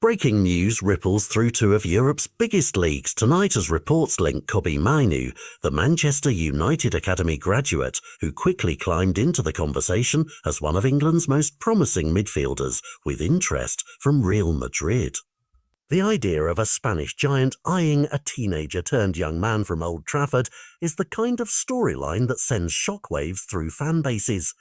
Breaking news ripples through two of Europe's biggest leagues tonight as reports link Kobbie Mainoo, the Manchester United Academy graduate who quickly climbed into the conversation as one of England's most promising midfielders, with interest from Real Madrid. The idea of a Spanish giant eyeing a teenager-turned-young man from Old Trafford is the kind of storyline that sends shockwaves through fan bases.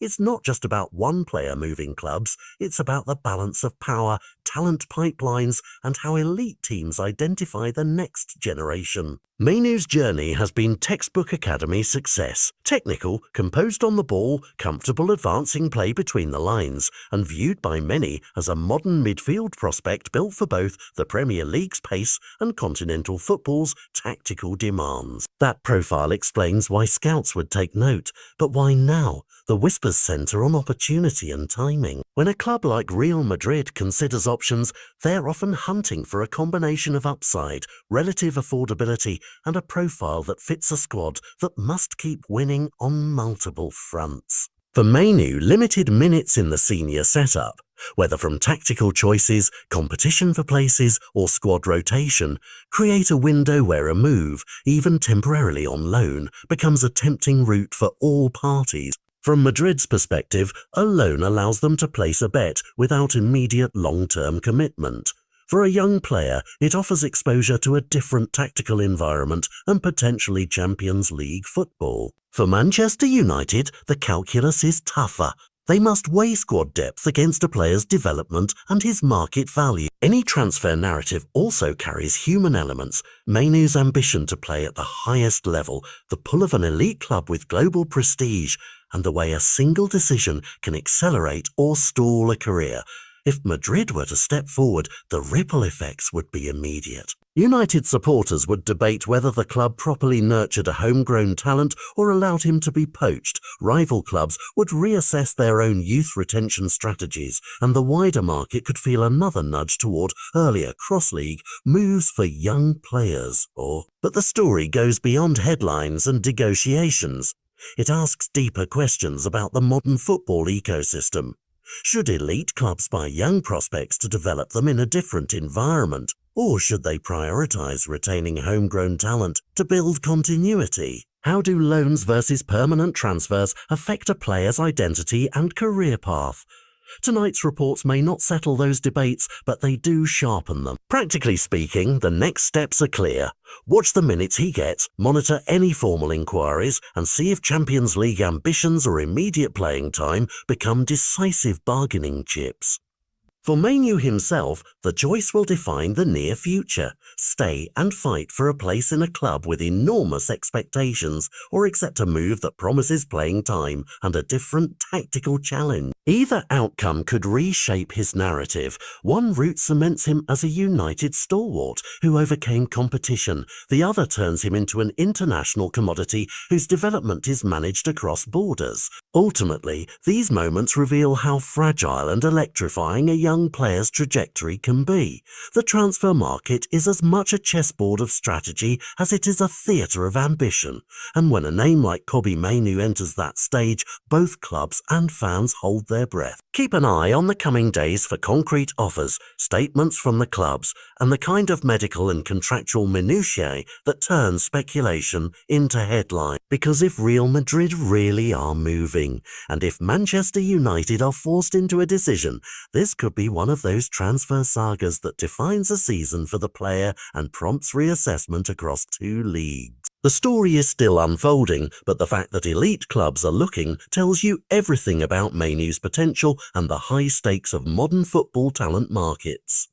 It's not just about one player moving clubs, it's about the balance of power, talent pipelines, and how elite teams identify the next generation. Mainoo's journey has been textbook academy success. Technical, composed on the ball, comfortable advancing play between the lines, and viewed by many as a modern midfield prospect built for both the Premier League's pace and continental football's tactical demands. That profile explains why scouts would take note, but why now? The whispers centre on opportunity and timing. When a club like Real Madrid considers options, they're often hunting for a combination of upside, relative affordability, and a profile that fits a squad that must keep winning on multiple fronts. For Mainoo, limited minutes in the senior setup, whether from tactical choices, competition for places, or squad rotation, create a window where a move, even temporarily on loan, becomes a tempting route for all parties. From Madrid's perspective, a loan allows them to place a bet without immediate long-term commitment. For a young player, it offers exposure to a different tactical environment and potentially Champions League football. For Manchester United, the calculus is tougher. They must weigh squad depth against a player's development and his market value. Any transfer narrative also carries human elements. Mainoo's ambition to play at the highest level, the pull of an elite club with global prestige, and the way a single decision can accelerate or stall a career. If Madrid were to step forward, the ripple effects would be immediate. United supporters would debate whether the club properly nurtured a homegrown talent or allowed him to be poached. Rival clubs would reassess their own youth retention strategies, and the wider market could feel another nudge toward earlier cross-league moves for young players. But the story goes beyond headlines and negotiations. It asks deeper questions about the modern football ecosystem. Should elite clubs buy young prospects to develop them in a different environment, or should they prioritize retaining homegrown talent to build continuity? How do loans versus permanent transfers affect a player's identity and career path? Tonight's reports may not settle those debates, but they do sharpen them. Practically speaking, the next steps are clear. Watch the minutes he gets, monitor any formal inquiries, and see if Champions League ambitions or immediate playing time become decisive bargaining chips. For Mainoo himself, the choice will define the near future. Stay and fight for a place in a club with enormous expectations, or accept a move that promises playing time and a different tactical challenge. Either outcome could reshape his narrative. One route cements him as a United stalwart who overcame competition. The other turns him into an international commodity whose development is managed across borders. Ultimately, these moments reveal how fragile and electrifying a young player's trajectory can be. The transfer market is as much a chessboard of strategy as it is a theatre of ambition, and when a name like Kobbie Mainoo enters that stage, both clubs and fans hold their breath. Keep an eye on the coming days for concrete offers, statements from the clubs, and the kind of medical and contractual minutiae that turns speculation into headline. Because if Real Madrid really are moving, and if Manchester United are forced into a decision, this could be one of those transfer sagas that defines a season for the player and prompts reassessment across two leagues. The story is still unfolding, but the fact that elite clubs are looking tells you everything about Mainoo's potential and the high stakes of modern football talent markets.